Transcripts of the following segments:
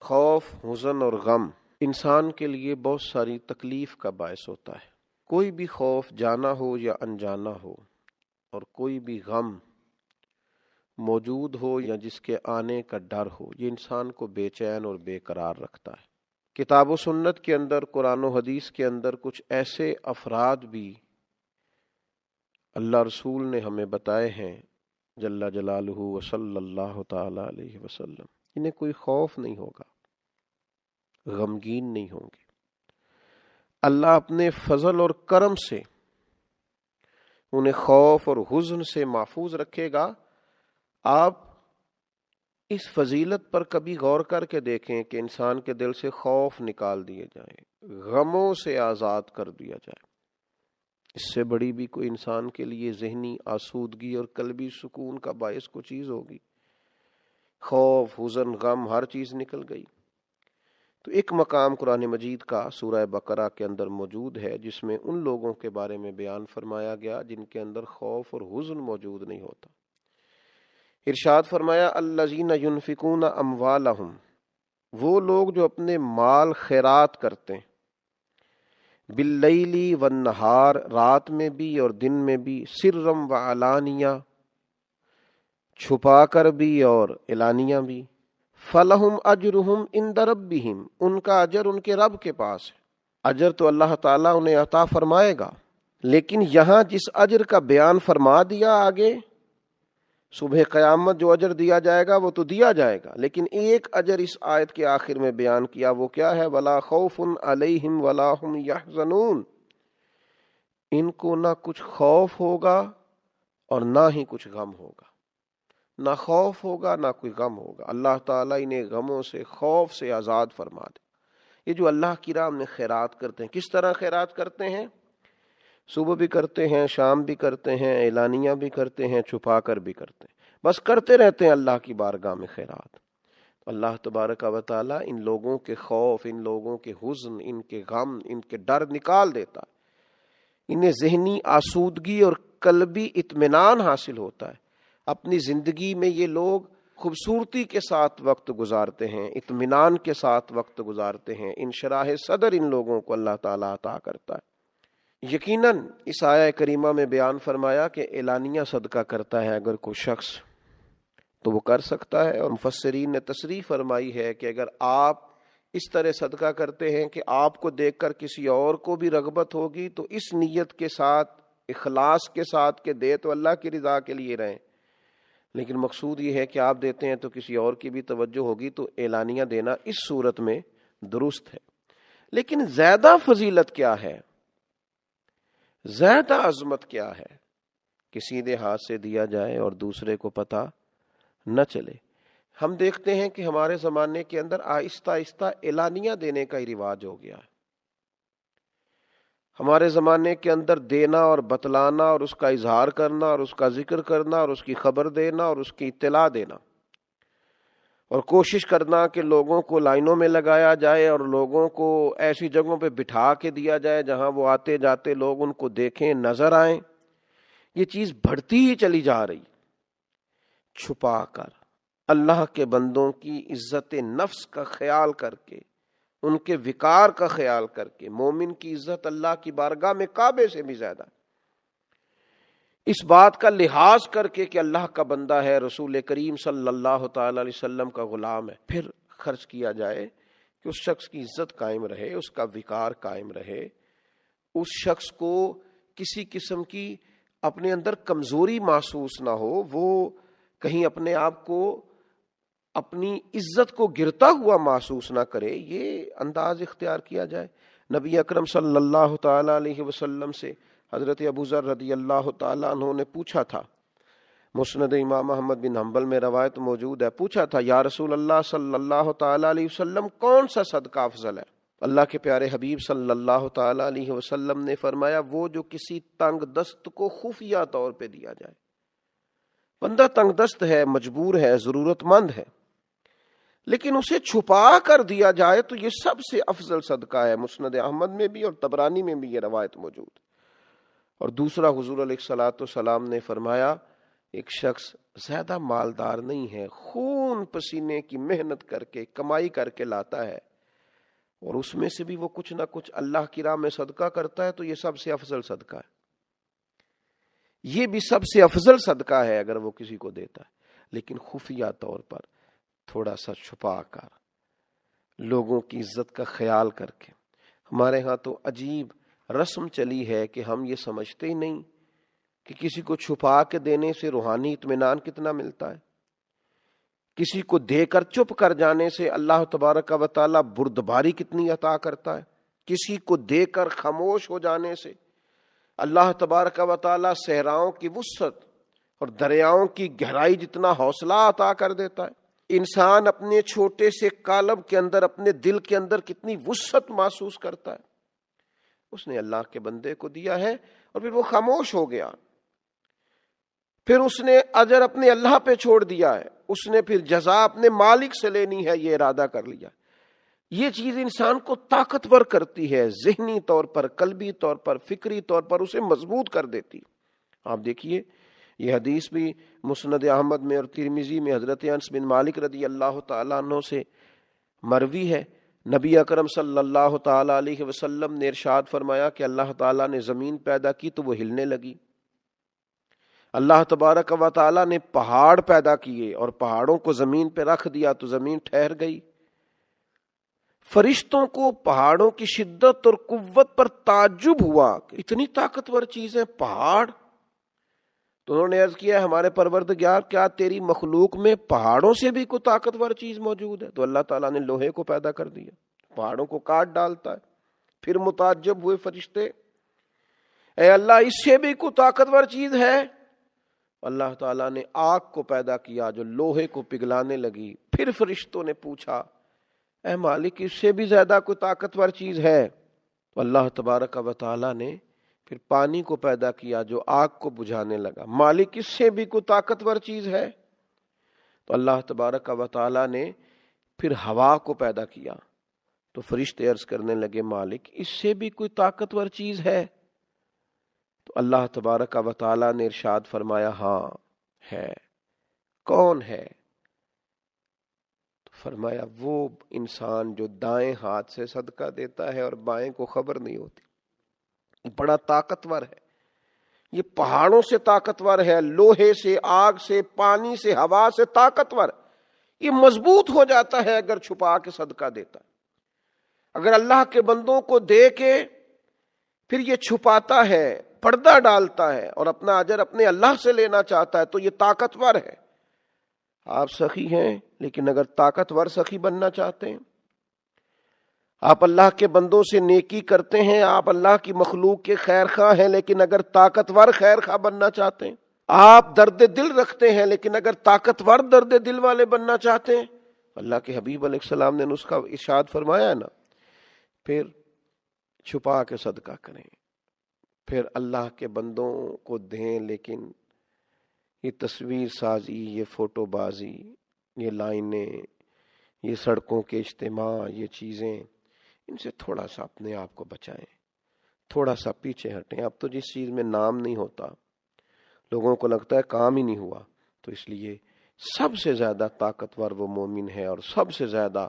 خوف، حزن اور غم انسان کے لیے بہت ساری تکلیف کا باعث ہوتا ہے۔ کوئی بھی خوف جانا ہو یا انجانا ہو، اور کوئی بھی غم موجود ہو یا جس کے آنے کا ڈر ہو، یہ انسان کو بے چین اور بے قرار رکھتا ہے۔ کتاب و سنت کے اندر، قرآن و حدیث کے اندر کچھ ایسے افراد بھی اللہ رسول نے ہمیں بتائے ہیں جل جلالہ و صلی اللہ تعالی علیہ وسلم، انہیں کوئی خوف نہیں ہوگا، غمگین نہیں ہوں گے۔ اللہ اپنے فضل اور کرم سے انہیں خوف اور حزن سے محفوظ رکھے گا۔ آپ اس فضیلت پر کبھی غور کر کے دیکھیں کہ انسان کے دل سے خوف نکال دیے جائیں، غموں سے آزاد کر دیا جائے۔ اس سے بڑی بھی کوئی انسان کے لیے ذہنی آسودگی اور قلبی سکون کا باعث کوئی چیز ہوگی؟ خوف، حزن، غم، ہر چیز نکل گئی۔ تو ایک مقام قرآن مجید کا سورہ بقرہ کے اندر موجود ہے جس میں ان لوگوں کے بارے میں بیان فرمایا گیا جن کے اندر خوف اور حزن موجود نہیں ہوتا۔ ارشاد فرمایا الذین ینفقون اموالہم، وہ لوگ جو اپنے مال خیرات کرتے ہیں، باللیل والنہار، رات میں بھی اور دن میں بھی، سرم وعلانیہ، چھپا کر بھی اور اعلانیہ بھی، فلہم اجرہم عند ربہم، ان کا اجر ان کے رب کے پاس ہے۔ اجر تو اللہ تعالیٰ انہیں عطا فرمائے گا، لیکن یہاں جس اجر کا بیان فرما دیا آگے، صبح قیامت جو اجر دیا جائے گا وہ تو دیا جائے گا، لیکن ایک اجر اس آیت کے آخر میں بیان کیا، وہ کیا ہے؟ وَلَا خَوْفٌ عَلَيْهِمْ وَلَا هُمْ يَحْزَنُونَ، ان کو نہ کچھ خوف ہوگا اور نہ ہی کچھ غم ہوگا، نہ خوف ہوگا نہ کوئی غم ہوگا۔ اللہ تعالیٰ انہیں غموں سے، خوف سے آزاد فرما دے۔ یہ جو اللہ کی راہ میں خیرات کرتے ہیں، کس طرح خیرات کرتے ہیں؟ صبح بھی کرتے ہیں، شام بھی کرتے ہیں، اعلانیہ بھی کرتے ہیں، چھپا کر بھی کرتے ہیں، بس کرتے رہتے ہیں اللہ کی بارگاہ میں خیرات۔ اللہ تبارک و تعالیٰ ان لوگوں کے خوف، ان لوگوں کے حزن، ان کے غم، ان کے ڈر نکال دیتا ہے، انہیں ذہنی آسودگی اور قلبی اطمینان حاصل ہوتا ہے۔ اپنی زندگی میں یہ لوگ خوبصورتی کے ساتھ وقت گزارتے ہیں، اطمینان کے ساتھ وقت گزارتے ہیں، انشراح صدر ان لوگوں کو اللہ تعالیٰ عطا کرتا ہے۔ یقیناً اس آیہ کریمہ میں بیان فرمایا کہ اعلانیہ صدقہ کرتا ہے اگر کوئی شخص تو وہ کر سکتا ہے، اور مفسرین نے تصریح فرمائی ہے کہ اگر آپ اس طرح صدقہ کرتے ہیں کہ آپ کو دیکھ کر کسی اور کو بھی رغبت ہوگی تو اس نیت کے ساتھ، اخلاص کے ساتھ کہ دے تو اللہ کی رضا کے لیے رہیں، لیکن مقصود یہ ہے کہ آپ دیتے ہیں تو کسی اور کی بھی توجہ ہوگی، تو اعلانیہ دینا اس صورت میں درست ہے۔ لیکن زیادہ فضیلت کیا ہے، زیادہ عظمت کیا ہے کہ سیدھے ہاتھ سے دیا جائے اور دوسرے کو پتہ نہ چلے۔ ہم دیکھتے ہیں کہ ہمارے زمانے کے اندر آہستہ آہستہ اعلانیہ دینے کا ہی رواج ہو گیا ہے۔ ہمارے زمانے کے اندر دینا اور بتلانا اور اس کا اظہار کرنا اور اس کا ذکر کرنا اور اس کی خبر دینا اور اس کی اطلاع دینا اور کوشش کرنا کہ لوگوں کو لائنوں میں لگایا جائے اور لوگوں کو ایسی جگہوں پہ بٹھا کے دیا جائے جہاں وہ آتے جاتے لوگ ان کو دیکھیں، نظر آئیں، یہ چیز بڑھتی ہی چلی جا رہی۔ چھپا کر اللہ کے بندوں کی عزت نفس کا خیال کر کے، ان کے وقار کا خیال کر کے، مومن کی عزت اللہ کی بارگاہ میں کعبے سے بھی زیادہ ہے، اس بات کا لحاظ کر کے کہ اللہ کا بندہ ہے، رسول کریم صلی اللہ تعالی علیہ وسلم کا غلام ہے، پھر خرچ کیا جائے کہ اس شخص کی عزت قائم رہے، اس کا وقار قائم رہے، اس شخص کو کسی قسم کی اپنے اندر کمزوری محسوس نہ ہو، وہ کہیں اپنے آپ کو، اپنی عزت کو گرتا ہوا محسوس نہ کرے، یہ انداز اختیار کیا جائے۔ نبی اکرم صلی اللہ تعالی علیہ وسلم سے حضرت ابو ذر رضی اللہ تعالیٰ عنہ نے پوچھا تھا، مسند امام احمد بن حنبل میں روایت موجود ہے، پوچھا تھا یا رسول اللہ صلی اللہ تعالی علیہ وسلم کون سا صدقہ افضل ہے؟ اللہ کے پیارے حبیب صلی اللہ تعالی علیہ وسلم نے فرمایا وہ جو کسی تنگ دست کو خفیہ طور پہ دیا جائے۔ بندہ تنگ دست ہے، مجبور ہے، ضرورت مند ہے، لیکن اسے چھپا کر دیا جائے تو یہ سب سے افضل صدقہ ہے۔ مسند احمد میں بھی اور طبرانی میں بھی یہ روایت موجود ہے۔ اور دوسرا حضور علیہ الصلوۃ والسلام نے فرمایا ایک شخص زیادہ مالدار نہیں ہے، خون پسینے کی محنت کر کے کمائی کر کے لاتا ہے اور اس میں سے بھی وہ کچھ نہ کچھ اللہ کی راہ میں صدقہ کرتا ہے، تو یہ سب سے افضل صدقہ ہے، یہ بھی سب سے افضل صدقہ ہے اگر وہ کسی کو دیتا ہے۔ لیکن خفیہ طور پر تھوڑا سا چھپا کر، لوگوں کی عزت کا خیال کر کے۔ ہمارے ہاں تو عجیب رسم چلی ہے کہ ہم یہ سمجھتے ہی نہیں کہ کسی کو چھپا کے دینے سے روحانی اطمینان کتنا ملتا ہے، کسی کو دے کر چپ کر جانے سے اللہ تبارک و تعالی بردباری کتنی عطا کرتا ہے، کسی کو دے کر خاموش ہو جانے سے اللہ تبارک و تعالی صحراؤں کی وسعت اور دریاؤں کی گہرائی جتنا حوصلہ عطا کر دیتا ہے۔ انسان اپنے چھوٹے سے قالب کے اندر، اپنے دل کے اندر کتنی وسعت محسوس کرتا ہے، اس نے اللہ کے بندے کو دیا ہے اور پھر وہ خاموش ہو گیا، پھر اس نے اجر اپنے اللہ پہ چھوڑ دیا ہے، اس نے پھر جزا اپنے مالک سے لینی ہے، یہ ارادہ کر لیا۔ یہ چیز انسان کو طاقتور کرتی ہے، ذہنی طور پر، قلبی طور پر، فکری طور پر اسے مضبوط کر دیتی۔ آپ دیکھیے یہ حدیث بھی مسند احمد میں اور ترمذی میں حضرت انس بن مالک رضی اللہ تعالیٰ عنہ سے مروی ہے۔ نبی اکرم صلی اللہ تعالیٰ علیہ وسلم نے ارشاد فرمایا کہ اللہ تعالیٰ نے زمین پیدا کی تو وہ ہلنے لگی، اللہ تبارک و تعالیٰ نے پہاڑ پیدا کیے اور پہاڑوں کو زمین پہ رکھ دیا تو زمین ٹھہر گئی۔ فرشتوں کو پہاڑوں کی شدت اور قوت پر تعجب ہوا کہ اتنی طاقتور چیزیں پہاڑ، تو انہوں نے عرض کیا ہمارے پروردگار کیا تیری مخلوق میں پہاڑوں سے بھی کوئی طاقتور چیز موجود ہے؟ تو اللہ تعالیٰ نے لوہے کو پیدا کر دیا، پہاڑوں کو کاٹ ڈالتا ہے۔ پھر متعجب ہوئے فرشتے، اے اللہ اس سے بھی کوئی طاقتور چیز ہے؟ اللہ تعالیٰ نے آگ کو پیدا کیا جو لوہے کو پگھلانے لگی۔ پھر فرشتوں نے پوچھا اے مالک اس سے بھی زیادہ کوئی طاقتور چیز ہے؟ تو اللہ تبارک و تعالیٰ نے پھر پانی کو پیدا کیا جو آگ کو بجھانے لگا۔ مالک اس سے بھی کوئی طاقتور چیز ہے؟ تو اللہ تبارک و تعالیٰ نے پھر ہوا کو پیدا کیا۔ تو فرشتے عرض کرنے لگے مالک اس سے بھی کوئی طاقتور چیز ہے؟ تو اللہ تبارک و تعالیٰ نے ارشاد فرمایا ہاں ہے۔ کون ہے؟ تو فرمایا وہ انسان جو دائیں ہاتھ سے صدقہ دیتا ہے اور بائیں کو خبر نہیں ہوتی۔ بڑا طاقتور ہے، یہ پہاڑوں سے طاقتور ہے، لوہے سے، آگ سے، پانی سے، ہوا سے طاقتور، یہ مضبوط ہو جاتا ہے اگر چھپا کے صدقہ دیتا ہے۔ اگر اللہ کے بندوں کو دے کے پھر یہ چھپاتا ہے، پردہ ڈالتا ہے اور اپنا اجر اپنے اللہ سے لینا چاہتا ہے تو یہ طاقتور ہے۔ آپ سخی ہیں لیکن اگر طاقتور سخی بننا چاہتے ہیں، آپ اللہ کے بندوں سے نیکی کرتے ہیں، آپ اللہ کی مخلوق کے خیر خواہ ہیں، لیکن اگر طاقتور خیر خواہ بننا چاہتے ہیں، آپ درد دل رکھتے ہیں لیکن اگر طاقتور درد دل والے بننا چاہتے ہیں، اللہ کے حبیب علیہ السلام نے نسخہ ارشاد فرمایا ہے نا، پھر چھپا کے صدقہ کریں، پھر اللہ کے بندوں کو دیں۔ لیکن یہ تصویر سازی، یہ فوٹو بازی، یہ لائنیں، یہ سڑکوں کے اجتماع، یہ چیزیں، ان سے تھوڑا سا اپنے آپ کو بچائیں، تھوڑا سا پیچھے ہٹیں۔ اب تو جس چیز میں نام نہیں ہوتا لوگوں کو لگتا ہے کام ہی نہیں ہوا، تو اس لیے سب سے زیادہ طاقتور وہ مومن ہے اور سب سے زیادہ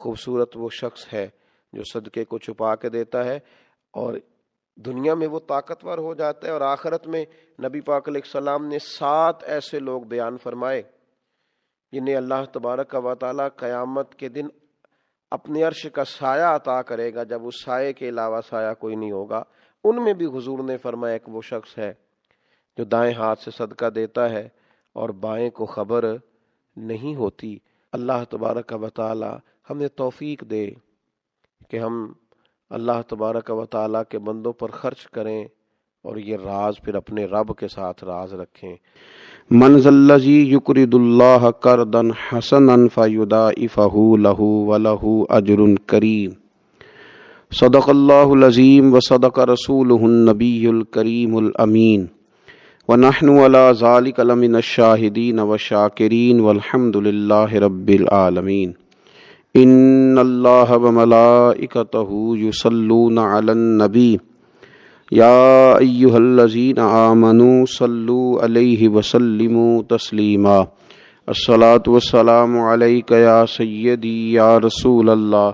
خوبصورت وہ شخص ہے جو صدقے کو چھپا کے دیتا ہے، اور دنیا میں وہ طاقتور ہو جاتا ہے، اور آخرت میں نبی پاک علیہ السلام نے 7 ایسے لوگ بیان فرمائے جنہیں اللہ تبارک و تعالیٰ قیامت کے دن اپنے عرش کا سایہ عطا کرے گا، جب اس سائے کے علاوہ سایہ کوئی نہیں ہوگا۔ ان میں بھی حضور نے فرمایا کہ وہ شخص ہے جو دائیں ہاتھ سے صدقہ دیتا ہے اور بائیں کو خبر نہیں ہوتی۔ اللہ تبارک و تعالی ہمیں توفیق دے کہ ہم اللہ تبارک و تعالی کے بندوں پر خرچ کریں اور یہ راز پھر اپنے رب کے ساتھ راز رکھیں۔ من ذا الذی یقرض اللہ قرضا حسنا فیضاعفہ لہ ولہ اجر کریم۔ صدق اللہ العظیم وصدق رسولہ النبی الکریم الامین، ونحن علی ذلک لمن الشاہدین والشاکرین والحمد للہ رب العالمین۔ ان اللہ وملائکتہ یصلون علی النبی یا ایہا الذین آمنوا صلوا علیہ وسلموا تسلیما۔ الصلاۃ والسلام علیک یا سیدی یا رسول اللہ